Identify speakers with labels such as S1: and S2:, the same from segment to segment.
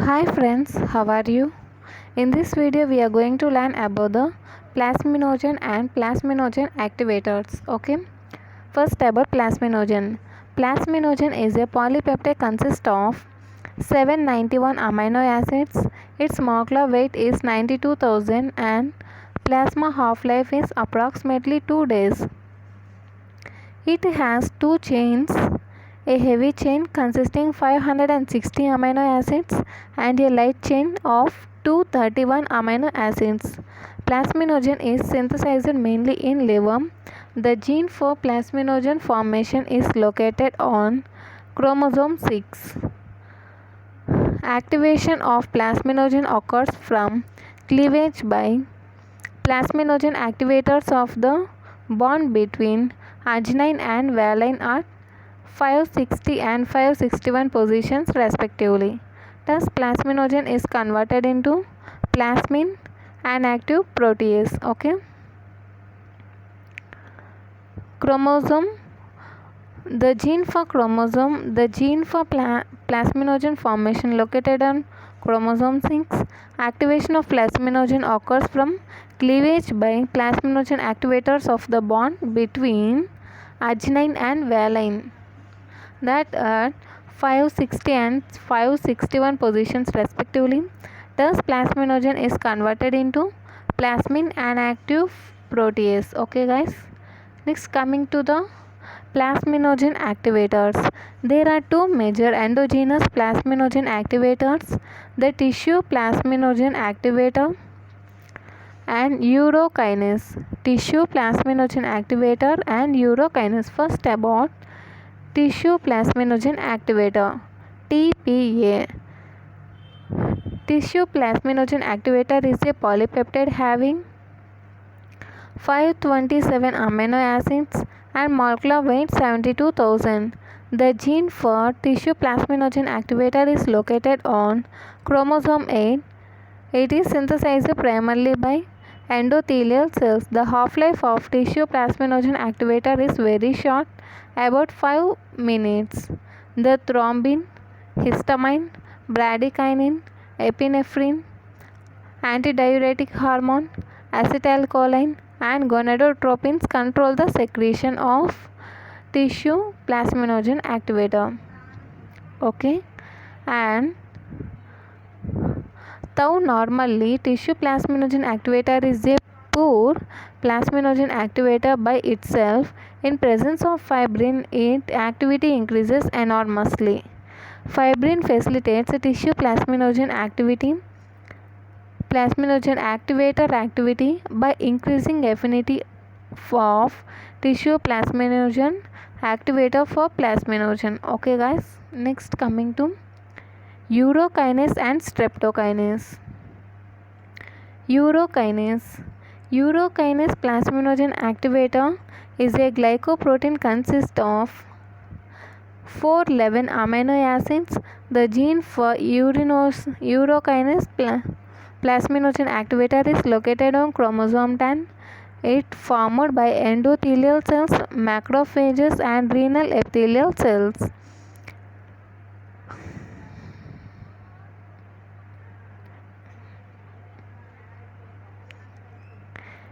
S1: Hi friends, how are you? In this video we are going to learn about the plasminogen and plasminogen activators. Okay. First about plasminogen. Plasminogen is a polypeptide consists of 791 amino acids. Its molecular weight is 92,000 and plasma half-life is approximately 2 days. It has two chains, a heavy chain consisting 560 amino acids and a light chain of 231 amino acids. Plasminogen is synthesized mainly in liver. The gene for plasminogen formation is located on chromosome 6. Activation of plasminogen occurs from cleavage by plasminogen activators of the bond between arginine and valine at 560 and 561 positions respectively. Thus, plasminogen is converted into plasmin, an active protease. Okay. Chromosome. The gene for plasminogen formation located on chromosome 6. Activation of plasminogen occurs from cleavage by plasminogen activators of the bond between arginine and valine that at 560 and 561 positions respectively. Thus, plasminogen is converted into plasmin, an active protease. Okay guys. Next, coming to the plasminogen activators. There are two major endogenous plasminogen activators, the tissue plasminogen activator and urokinase. Tissue plasminogen activator and urokinase. First about tissue plasminogen activator, TPA. Tissue plasminogen activator is a polypeptide having 527 amino acids and molecular weight 72,000. The gene for tissue plasminogen activator is located on chromosome 8. It is synthesized primarily by endothelial cells. The half-life of tissue plasminogen activator is very short, about 5 minutes. The thrombin, histamine, bradykinin, epinephrine, antidiuretic hormone, acetylcholine and gonadotropins control the secretion of tissue plasminogen activator. Okay. And though normally tissue plasminogen activator is a poor plasminogen activator by itself, in presence of fibrin its activity increases enormously. Fibrin facilitates tissue plasminogen activator activity by increasing affinity of tissue plasminogen activator for plasminogen. Okay guys. Next, coming to urokinase and streptokinase. Urokinase plasminogen activator is a glycoprotein consists of 411 amino acids. The gene for urokinase plasminogen activator is located on chromosome 10. It formed by endothelial cells, macrophages and renal epithelial cells.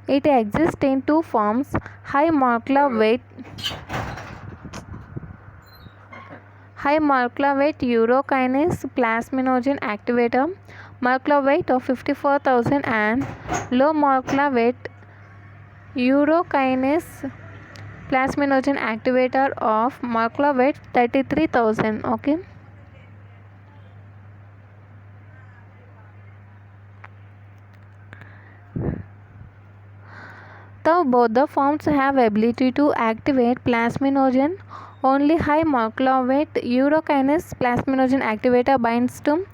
S1: It exists in two forms: high molecular weight urokinase plasminogen activator, molecular weight of 54,000, and low molecular weight urokinase plasminogen activator of molecular weight 33,000. Okay. Though both the forms have ability to activate plasminogen, only high molecular weight urokinase plasminogen activator binds to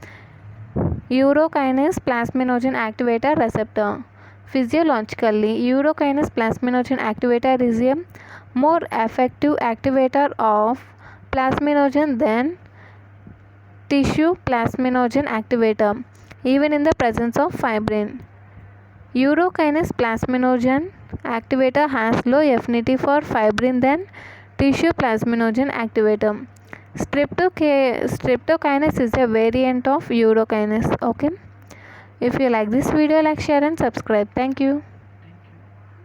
S1: urokinase plasminogen activator receptor. Physiologically, urokinase plasminogen activator is a more effective activator of plasminogen than tissue plasminogen activator, even in the presence of fibrin. Urokinase plasminogen activator has low affinity for fibrin than tissue plasminogen activator. Streptokinase is a variant of urokinase. Okay. If you like this video, like, share and subscribe. Thank you.